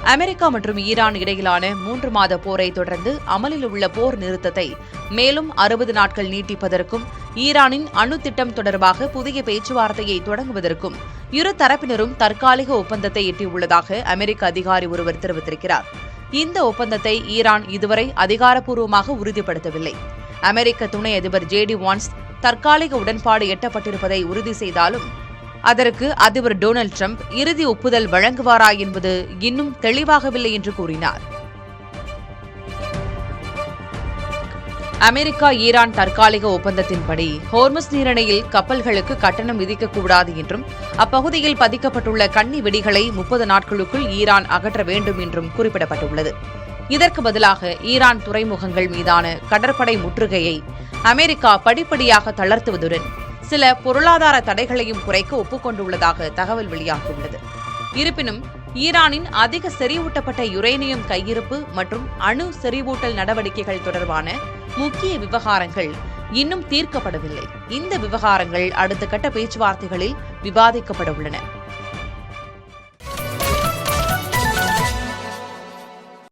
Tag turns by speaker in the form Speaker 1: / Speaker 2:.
Speaker 1: America மற்றும் Iran இடையிலான 3 மாத போரை தொடர்ந்து அமலில் உள்ள போர் நிறுத்தத்தை மேலும் 60 நாட்கள் நீட்டிப்பதற்கும் ஈரானின் அணு திட்டம் தொடர்பாக புதிய பேச்சுவார்த்தையை தொடங்குவதற்கும் இரு தரப்பினரும் தற்காலிக ஒப்பந்தத்தை எட்டியுள்ளதாக அமெரிக்க அதிகாரி ஒருவர் தெரிவித்திருக்கிறார். இந்த ஒப்பந்தத்தை ஈரான் இதுவரை அதிகாரப்பூர்வமாக உறுதிப்படுத்தவில்லை. அமெரிக்க துணை அதிபர் JD வான்ஸ் தற்காலிக உடன்பாடு எட்டப்பட்டிருப்பதை உறுதி செய்தாலும் அதற்கு அதிபர் டொனால்டு டிரம்ப் இறுதி ஒப்புதல் வழங்குவாரா என்பது இன்னும் தெளிவாகவில்லை என்று கூறினார். அமெரிக்கா ஈரான் தற்காலிக ஒப்பந்தத்தின்படி ஹோர்முஸ் நீரிணையில் கப்பல்களுக்கு கட்டணம் விதிக்கக்கூடாது என்றும் அப்பகுதியில் பதிக்கப்பட்டுள்ள கன்னி வெடிகளை 30 நாட்களுக்குள் ஈரான் அகற்ற வேண்டும் என்றும் குறிப்பிடப்பட்டுள்ளது. இதற்கு பதிலாக ஈரான் துறைமுகங்கள் மீதான கடற்படை முற்றுகையை அமெரிக்கா படிப்படியாக தளர்த்துவதுடன் சில பொருளாதார தடைகளையும் குறைக்க ஒப்புக்கொண்டுள்ளதாக தகவல் வெளியாகியுள்ளது. இருப்பினும் ஈரானின் அதிக செறிவூட்டப்பட்ட யுரேனியம் கையிருப்பு மற்றும் அணு செறிவூட்டல் நடவடிக்கைகள் தொடர்பான முக்கிய விவகாரங்கள் இன்னும் தீர்க்கப்படவில்லை. இந்த விவகாரங்கள் அடுத்த கட்ட பேச்சுவார்த்தைகளில் விவாதிக்கப்பட உள்ளன.